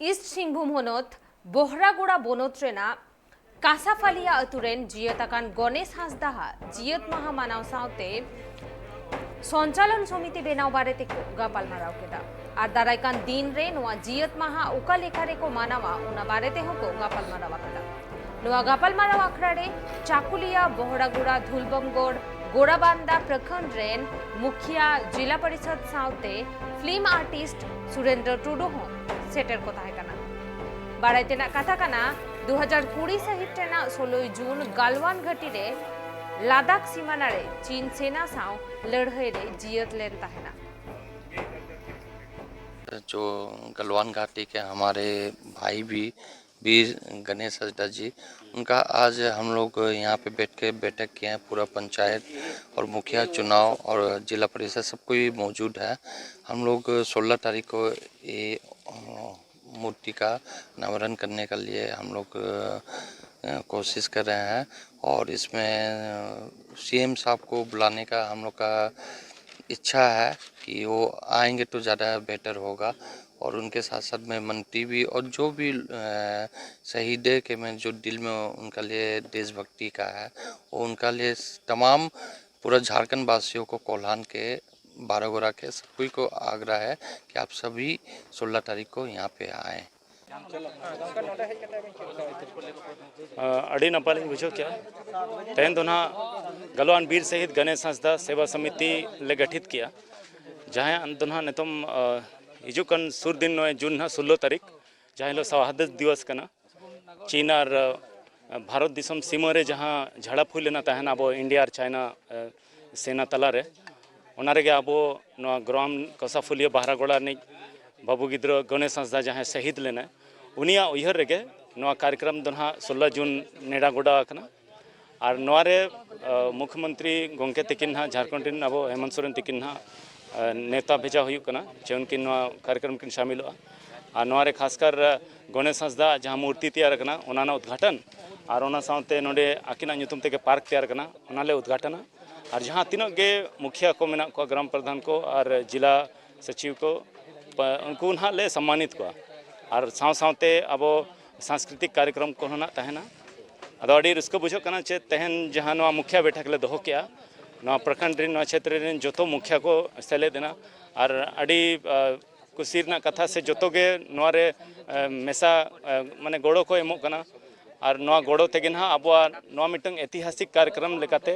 East Singhbhum होनोत बोहरागुड़ा बोनोत Raina कासाफालिया अतुरेन जियताकान Ganesh Hansda जियत माहा मानाव सावते संचालन समिति बेनाव बारेते को गापालमाराव केदा आर दारायकान दिन रे नोआ जियत माहा उका लेखा रे को मानावा उना बारेते होको गापालमाराव केदा नोआ गापालमाराव आखड़ा रे चाकुलिया बोहरागुड़ा धुलबमगढ़ गोड़ाबांदा प्रखंड रेन मुखिया जिला परिषद सावते फिल्म आर्टिस्ट सुरेंद्र टुडू हो सेटर को ताहेकाना बारायतेना कथा काना 2020 सहित 16 जून गालवान घाटी रे लादाख सीमाना रे चीन सेना साव लड़ाई रे जियत लेन ताहेना। जो गलवान घाटी के हमारे भाई भी वीर गणेश हांसदा जी, उनका आज हम लोग यहाँ पे बैठ के बैठक किए हैं। पूरा पंचायत और मुखिया चुनाव और जिला परिषद सब कोई मौजूद है। हम लोग 16 तारीख को ये मूर्ति का अनावरण करने के लिए हम लोग कोशिश कर रहे हैं और इसमें सीएम साहब को बुलाने का हम लोग का इच्छा है कि वो आएंगे तो ज़्यादा बेहतर होगा। और उनके साथ साथ में मंत्री भी और जो भी शहीद के में जो दिल में उनका लिए देशभक्ति का है वो उनका लिए तमाम पूरा झारखंड वासियों को कोल्हान के बारागोड़ा के सभी को आग्रह है कि आप सभी 16 तारीख को यहाँ पे आएँ। अड़ी नपाली बुझो क्या तेन तो ना गलवान वीर शहीद गणेश हांसदा सेवा समिति ले गठित किया जहाँ अंदना नितम हिजुकन सुर दिन जून 16 तारीख जहाँ हिलो शहादत दिवस कना चीन और भारत दिसम सीमा रे जहाँ झड़प हुई लेना तहन अब इंडिया और चाइना सेना तला रे ओना रेगे अब नवा ग्राम कसाफुलिया बहरागोड़ा ने बाबू गिद्रो गणेश हांसदा जहाँ शहीद लेना उनिया उयहर रेगे नवा कार्यक्रम दो 16 जून नेड़ा गोड़ा कना और नवा रे मुख्यमंत्री गोंके तकिन झारखंड रिन अब हेमंत सोरेन तकिन नेता भेजा हुई कना जे उनकिन कार्यक्रम किन शामिल और नवा रे खासकर गणेश हांसदा जहाँ मूर्ति तैयार कना ओना उद्घाटन और ओना साथे नोडे आकिना नुतुम तेगे पार्क तैयार कना ओनाले उद्घाटन और जहाँ तीनों गे मुखिया को मेना को ग्राम प्रधान को और जिला सचिव को उनको ना ले सम्मानित को और साथे अब सांस्कृतिक कार्यक्रम को ना तहना अदो अड़ी रस्को बुझो कना चे तहन जहाँ नवा मुखिया बैठक ले दोहो किया नवा प्रखंड रिन नवा क्षेत्र रिन जोतो मुखिया को सेले देना और अड़ी कुसीर ना कथा से जोतो गे नवा रे मेसा माने गोड़ो को एमो कना और नवा गोड़ो तेगे ना अब नवा मिटंग ऐतिहासिक कार्यक्रम लेकाते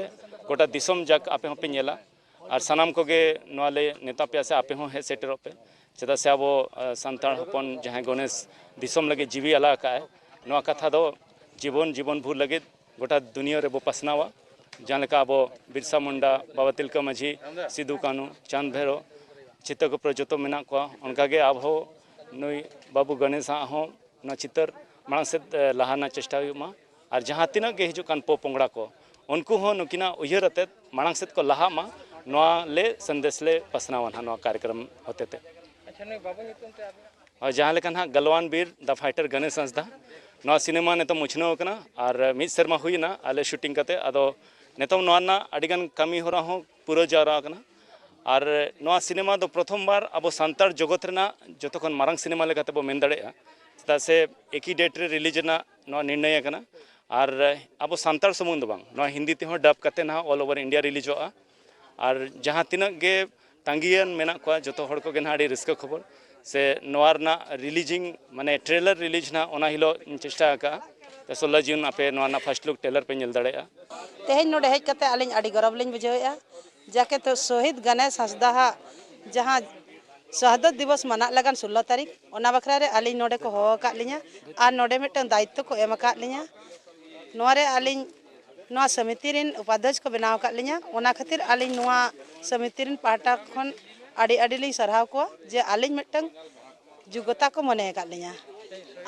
गोटा दिसम जाक आपे होपे नेला और सानाम को गे नवा ले नेता पे से आपे हो हे सेटरो पे चेदा से अब संतान हपन जहाँ गणेश दिसम लगे जीवी अला का है नवा कथा दो जीवन भूर लगे गोटा दुनिया रे बो पसनावा जहाँ लेका अब बिरसा मुंडा बाबा तिलका माझी सिदू कानू चांद भैरो चित्तर को प्रजोतो मेना को उनका गे अब हो नई बाबू गणेश हो ना चित्तर मांग से लहाना चेष्टा हुआ और जहाँ तीना गे हिजुकान पोपोंगड़ा को उनको हो नुकिना उयहर अते मांग से को लहा मा नवा ले संदेश ले पसनावन नवा कार्यक्रम होते थे और जहाँ लेका ना गलवान वीर द फाइटर गणेश हांसदा नवा सिनेमा नेतो मुछनो कना और मिद सेरमा हुईना आले शूटिंग कते अदो नेतो नवा ना अडिगन कमी होरा हो पूरा जारा कना और नवा सिनेमा दो प्रथम बार अब सांतार जगत रेना जतखन मारंग सिनेमा लेकाते बो मेन दाड़ेया चेदा से एक ही डेट रे रिलीज ना नवा निर्णय कना और अब सांतार समुंद बांग नवा हिंदी ते हो डब कते ना ऑल ओवर इंडिया रिलीजोआ और जहाँ तीना गे तांगियन मेना को जतो हड़ को गे ना अड़ी रिस्क खबर से नवार ना रिलीजिंग माने ट्रेलर रिलीज ना ओना हिलो चेष्टा का 16 जून आपे नवा ना फर्स्ट लुक ट्रेलर पे नेल दाड़ेया तेहेन नोडे हेज कते आलिन अड़ी गौरव लिन बुझावेया जाके तो शहीद गणेश हांसदा जहाँ शहादत दिवस मना लगन 16 तारीख ओना बखरा रे आलिन नोडे को हो का लिया और नोडे मिटन दायित्व को एम का लिया नोआ रे आलिन नोआ समिति रिन उपाध्यक्ष को बनाव का लिया ओना खातिर आलिन नोआ समिति रिन पाटा खन अड़ी अड़ी लिंग सरहाव को जे आलिन मिटन जुगता को मने का लिया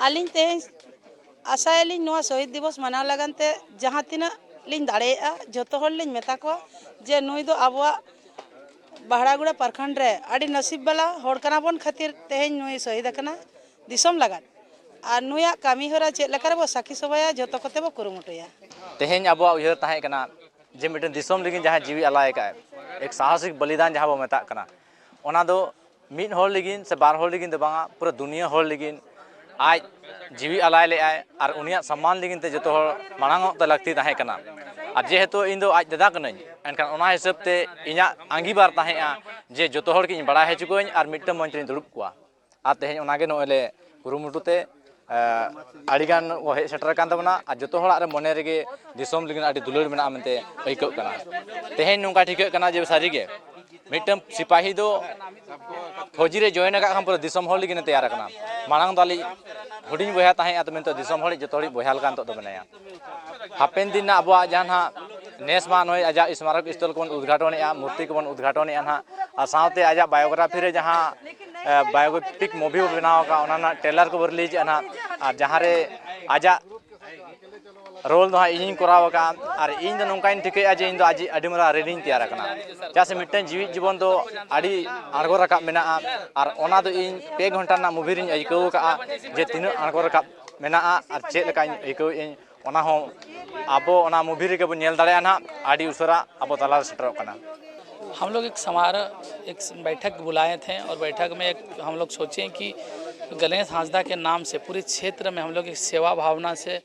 आलिन ते आशा लिंग नोआ शहीद दिवस मनाव लगन ते जहाँ तीना लिंग दाड़ेया जोतो हर लिंग मेता को जे नुई दो आबवा बहरागुड़ा प्रखंड रे अड़ी नसीब वाला होड़ कना बन खातिर तेहेन नुई शहीद कना दिसम लगन और नुया कामी होरा चे लेकर बो साखी सभाया जोतो कते बो कुरुमुटुया तेहेन अबवा उयहर ताहे कना जे मिटन दिसम लगिन जहाँ जीवी अलाय का एक साहसिक बलिदान जहाँ बो मेता कना ओना दो मिड होड़ लगिन से बार होड़ लगिन दो बांगा पूरा दुनिया होड़ लगिन आज जीवी अलाय ले आय और उनिया सम्मान लगिन ते जतो मांग ते लगती ताहे कना और जेहेतु इन दो आज दादा कनाई एनखान ओना हिसाब ते इना आंगीबार ताहेआ जे जतो हर की बड़ा हेचुकोኝ और मिट्टम मंच रे दुड़ुब कुआ आ तेहें ओनागे नोले कुरुमुटुते आड़ीगान वो हे सेटर कान तबना और जतो हड़ा रे मने रेगे दिसोम लगिन आडी दुलर मेना मेनते अइको कना तेहें नुंका ठिक कना जे सारी गे मिट्टम सिपाही दो फौजी रे जॉइन का पूरा दिसोम हॉल लगिन तैयार कना मांग दाली हुडिंग बया ताहे आत मेनते दिसोम हॉल जतो हड़ी बयाल कान तो बनाया हापेन दिन अबवा जहां नेस मा नय आजा स्मारक स्थल को उद्घाटन मूर्ति को उद्घाटन ना और साथे आजा बायोग्राफी रे जहां बायोपिक मूवी बनाव का ओना टेलर को रिलीज ना और जहां रे आजा रोल दो इन कराव का और इन नौकाइन ठिके जे इन आज अडी मरा रेडिंग तैयार करना जैसे मिट्टन जीवित जीवन दो अडी आड़गो रका मेना और ओना दो इन 2 घंटा ना मूवी रिन आइको का जे तीन आड़गो रका मेना और चेक लका आइको इन ओना हो आबो ओना मूवी रे के बन नेल दाड़े ना आडी उसरा आबो तला सेटर कना। हम लोग एक समारोह एक बैठक बुलाए थे और बैठक में एक हम लोग सोचे कि गणेश हांसदा के नाम से पूरे क्षेत्र में हम लोग एक सेवा भावना से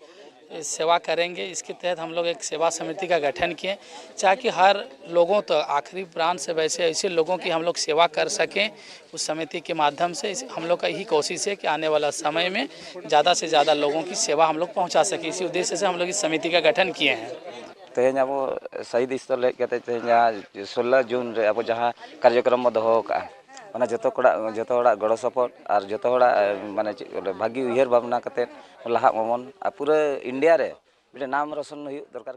सेवा करेंगे। इसके तहत हम लोग एक सेवा समिति का गठन किए ताकि हर लोगों तक आखिरी प्राण से वैसे ऐसे लोगों की हम लोग सेवा कर सकें। उस समिति के माध्यम से हम लोग का यही कोशिश है कि आने वाला समय में ज़्यादा से ज़्यादा लोगों की सेवा हम लोग पहुँचा सकें। इसी उद्देश्य से हम लोग इस समिति का गठन किए हैं। तेज अब शहीद स्थल हेज 16 जून रे अब जहाँ कार्यक्रम दोहो का जो गड़ सपोर्ट और जो माने भागी उयहर भावना लहा मामन पूरा इंडिया रे नाम रोशन दरकार।